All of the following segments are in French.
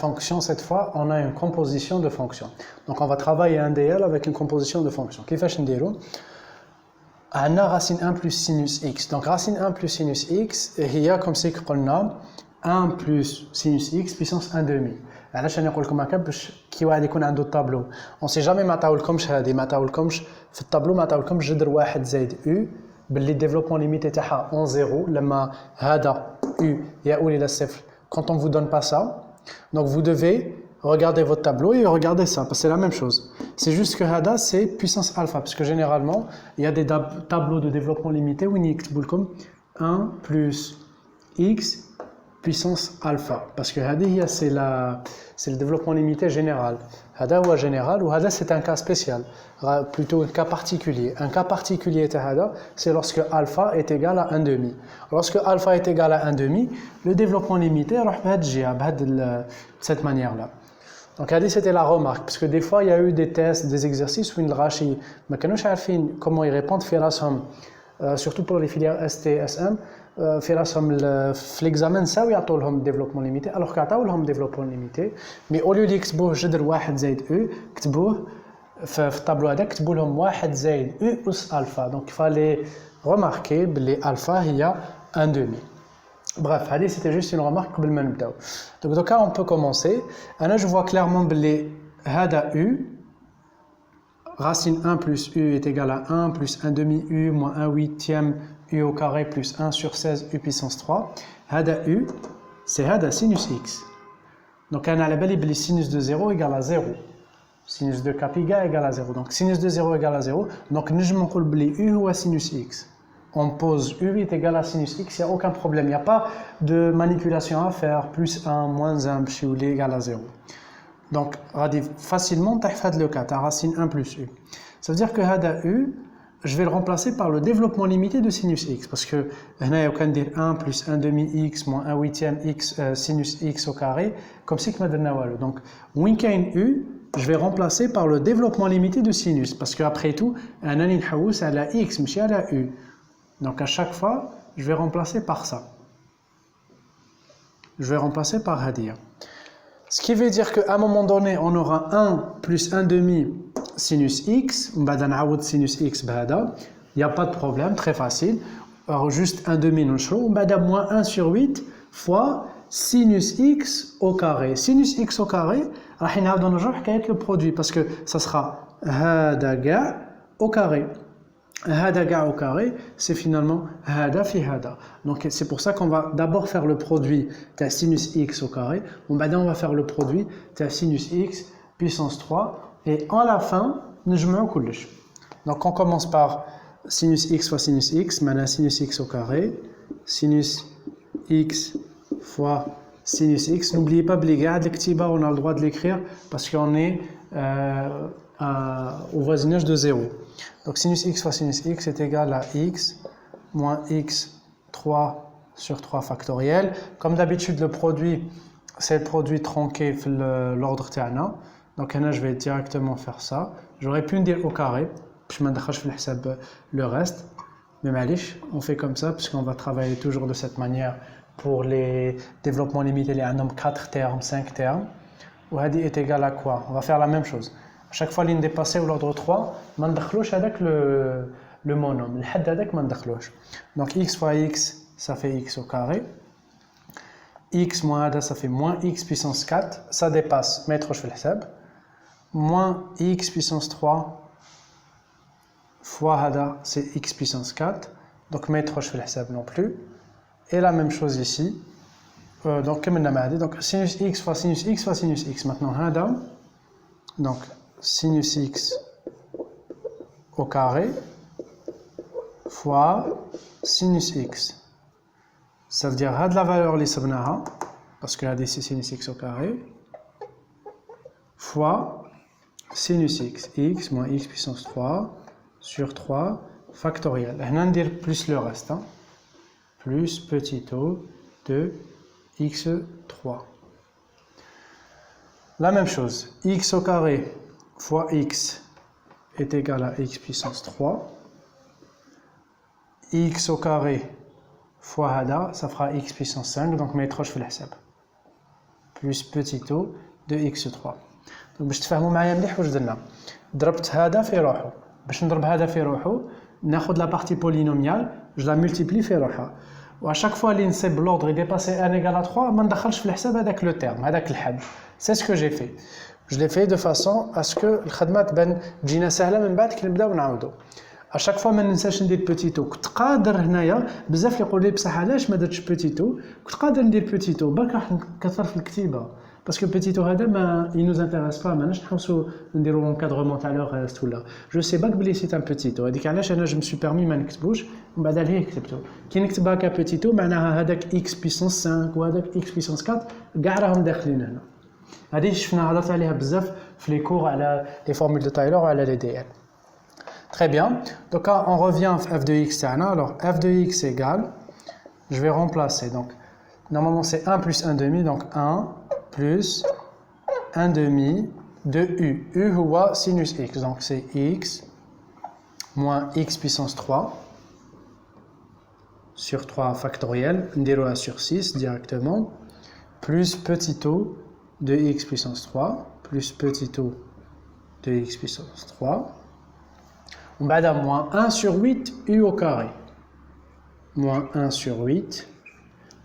fonction, cette fois, on a une composition de fonctions. Donc, on va travailler un DL avec une composition de fonctions. Qu'est-ce qu'on va on a racine 1 plus sinus x. Donc, racine 1 plus sinus x, il y a comme c'est qu'on a 1 plus sinus x puissance 1 demi. علاش انا نقول لكم هكا باش كي واحد يكون عنده الطابلو اون سي جامي ما تعاولكمش هذه ما تعاولكمش في الطابلو ما تعاولكمش جذر واحد زائد او باللي ديفلوبمون ليميتي تاعها اون زيرو لما هذا او يؤول الى الصفر quand on vous donne pas ça donc vous devez regarder votre tableau et regarder ça parce que c'est la même chose c'est juste que هذا c'est puissance alpha parce que généralement il y a des tableaux de développement limité où يكتبوا لكم 1 plus x puissance alpha parce que c'est le développement limité général. Hada ou général ou hada c'est un cas spécial, plutôt un cas particulier. Un cas particulier c'est lorsque alpha est égal à 1,5. Lorsque alpha est égal à 1,5, le développement limité de cette manière-là. Donc c'était la remarque parce que des fois il y a eu des tests, des exercices où une rachi, mais comment ils répondent surtout pour les filières ST, SM. في l'examen ça يعطوا لهم développement limité alors qu'عطاو لهم développement limité mais au lieu يكتبوه جذر واحد زائد او كتبوه في الطابلو هذا كتبوا لهم واحد زائد او اس الفا donc il fallait remarquer بلي الفا هي 1,5 bref هذه c'était juste une remarque قبل ما نبداو donc on peut commencer انا je vois clairement بلي هذا u racine 1 plus u est égal à 1 plus 1 demi u moins 1 huitième u au carré plus 1 sur 16 u puissance 3. Hada u, c'est hada sinus x. Donc, on a la belle sinus de 0 égale à 0. Sinus de capiga égale à 0. Donc, sinus de 0 égale à 0. Donc, nous avons dit u ou sinus x. On pose u est égal à sinus x, il n'y a aucun problème. Il n'y a pas de manipulation à faire. Plus 1, moins 1, si vous voulez, égale à 0. Donc, facilement, tu as le cas, tu as racine 1 plus u. Ça veut dire que hada u, je vais le remplacer par le développement limité de sinus x parce que on peut dire 1 plus 1 demi x moins 1 huitième x sinus x au carré comme si que ma donc winkain u je vais remplacer par le développement limité de sinus parce que après tout un ani nhaous à la x ماشي à la u donc à chaque fois je vais remplacer par ça je vais remplacer par hadia ce qui veut dire qu'à un moment donné on aura 1 plus 1 demi sinus x, sinus x, il n'y a pas de problème, très facile. Alors juste 1 demi, moins 1 sur 8 fois sinus x au carré. Sinus x au carré, le produit parce que ça sera hada au carré. Hada au carré, c'est finalement hada fi hada. Donc c'est pour ça qu'on va d'abord faire le produit de sinus x au carré. On va faire le produit de sinus x puissance 3. Et en la fin, nous jouons كلش. Donc on commence par sinus x fois sinus x, maintenant sinus x au carré, sinus x fois sinus x. N'oubliez pas on a le droit de l'écrire parce qu'on est au voisinage de 0. Donc sinus x fois sinus x est égal à x moins x 3 sur 3 factoriel. Comme d'habitude, le produit, c'est le produit tronqué l'ordre تاعنا. Donc là, je vais directement faire ça. J'aurais pu me dire au carré, je ne vais pas le reste. Mais malish, on fait comme ça, puisqu'on va travailler toujours de cette manière pour les développements limités. Il y a un nombre 4 termes, 5 termes. Ou hadi est égal à quoi? On va faire la même chose. À chaque fois, l'une dépassée ou l'ordre 3, on ne avec le monome. Donc x fois x, ça fait x au carré. X moins hada, ça fait moins x puissance 4. Ça dépasse, mettre je fais le sab. Moins x puissance 3 fois hada, c'est x puissance 4. Donc mettre je fais le sab non plus. Et la même chose ici. Donc sinus x fois sinus x fois sinus x. Maintenant hada. Donc sinus x au carré fois sinus x. Ça veut dire hada la valeur li sabnaha parce que hada c'est sinus x au carré fois sinus x moins x puissance 3 sur 3 factoriel. On va dire plus le reste, hein. Plus petit o de x3. La même chose, x au carré fois x est égal à x puissance 3. X au carré fois hada, ça fera x puissance 5, donc mettre je fais le hsab. plus petit o de x3. Donc باش تفهموا معايا مليح واش درنا ضربت هذا في روحه باش نضرب هذا في روحه ناخذ لا بارتي بولينوميال جو لا ملتيبلي في روحها و chaque fois اللي نصيب لوردر يديباسي 1 égale à 3 ما ندخلش في الحساب هذاك لو تيرم هذاك الحد سي سكو جي في je l'ai fait de façon à ce que الخدمه تبان تجينا سهله من بعد كي نبداو نعاودو à chaque fois ما ننساش ندير بوتيتو كنت قادر هنايا بزاف يقول لي بصح علاش ما درتش بوتيتو كنت قادر ندير بوتيتو برك راح نكثر في الكتيبه باسكو بوتيتو هذا ما il nous intéresse pas ماناش نحوسوا نديروا انكادرمون تاع لو ريست ولا جو سي باك بلي سي ان بوتيتو هذيك علاش انا جو مسوي بيرمي ما نكتبوش ومن بعد عليه كتبته كي نكتب هكا بوتيتو معناها هذاك اكس بيسونس 5 وهذاك اكس بيسونس 4 كاع راهم داخلين هنا هذه شفنا هضرت عليها بزاف في لي كور على لي فورمول دو تايلور وعلى لي دي ال. Très bien. Donc on revient à f de x. Alors f de x égale, je vais remplacer. Donc normalement c'est 1 plus 1 demi, donc 1 plus 1 demi de u. U ou sinus x. Donc c'est x moins x puissance 3 sur 3 factoriel, 0 sur 6 directement, plus petit o de x puissance 3 plus petit o de x puissance 3. On va avoir moins 1 sur 8 u au carré. Moins 1 sur 8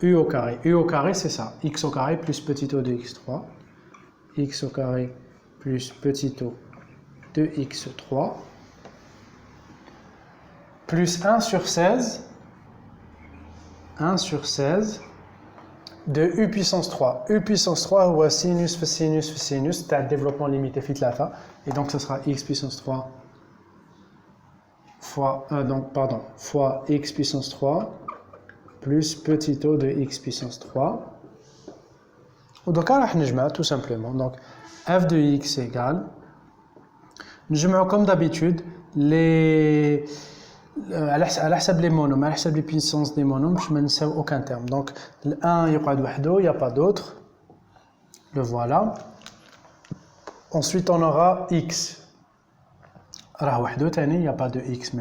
u au carré. U au carré, c'est ça. X au carré plus petit o de x3. X au carré plus petit o de x3. Plus 1 sur 16. 1 sur 16 de u puissance 3. U puissance 3 ou sinus, c'est un développement limité fit la fin. Et donc ce sera x puissance 3 fois x puissance 3 plus petit o de x puissance 3. Donc on va tout simplement. Donc f de x égale, nous comme d'habitude les à l'hsab les monomes, à l'hsab les puissances des monomes, je ne sais aucun terme. Donc le 1 il n'y a pas d'autre. Le voilà. Ensuite on aura x. Alors, il n'y a pas de x,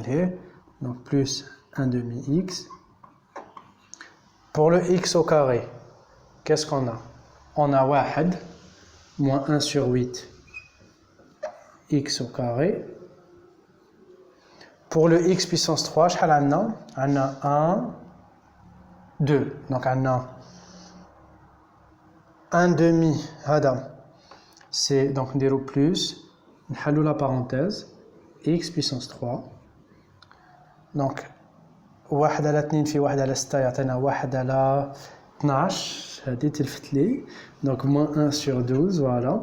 donc plus 1 demi x. Pour le x au carré, qu'est-ce qu'on a? On a 1 moins 1 sur 8 x au carré. Pour le x puissance 3, on a 1, 2. Donc, on a 1 demi, c'est donc 0 plus, on la parenthèse. x puissance 3 donc 1 على 2 في 1 على 6 يعطينا 1 على 12 هذه تلفت لي donc moins 1 sur 12 voilà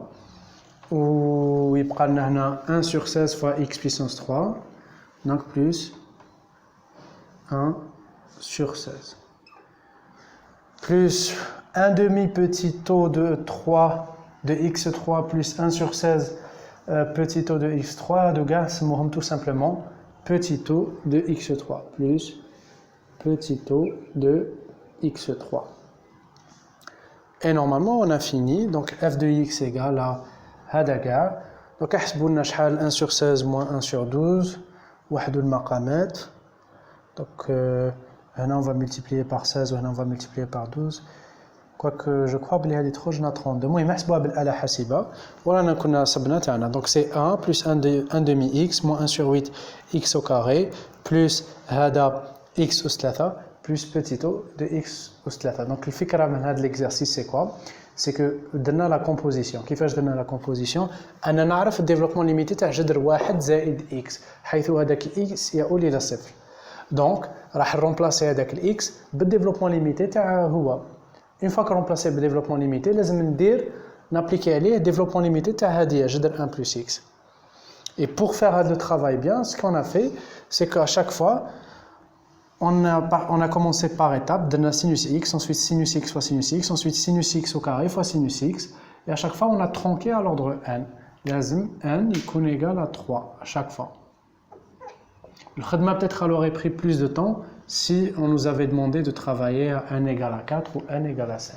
ويبقى لنا هنا 1 sur 16 fois x puissance 3 donc plus 1 sur 16 plus 1 demi petit o de 3 de x3 plus 1 sur 16 petit o de x3 de gars tout simplement petit o de x3 plus petit o de x3 et normalement on a fini donc f de x égale à هذا donc احسبوا لنا شحال 1 sur 16 moins 1 sur 12 وحدوا المقامات donc هنا on va multiplier par 16 وهنا on va multiplier par 12 quoique je crois بلي هذه تخرج لنا 32 المهم نحسبوها بالآلة حاسبة ورانا كنا صبنا تاعنا donc c'est 1 plus 1 demi x moins 1 sur 8 x au carré plus هذا x أس 3 plus petit o de x أس 3 donc الفكرة من هذا l'exercice c'est quoi c'est que درنا la composition كيفاش درنا la composition أنا نعرف الديفلوبمون ليميتي تاع جذر 1 زائد x حيث هذاك x يؤول إلى صفر donc راح نرومبلاسي هذاك الx بالديفلوبمون ليميتي تاع هو une fois qu'on remplace le développement limité, لازم n'appliquer le développement limité تاع هذه جذر 1 plus x. Et pour faire le travail bien, ce qu'on a fait, c'est qu'à chaque fois, on a commencé par étapes, de sinus x, ensuite sinus x fois sinus x, ensuite sinus x au carré fois sinus x, et à chaque fois, on a tronqué à l'ordre n. لازم n يكون égal à 3 à chaque fois. Le khadma peut-être elle aurait pris plus de temps si on nous avait demandé de travailler à n égale à 4 ou n égale à 5.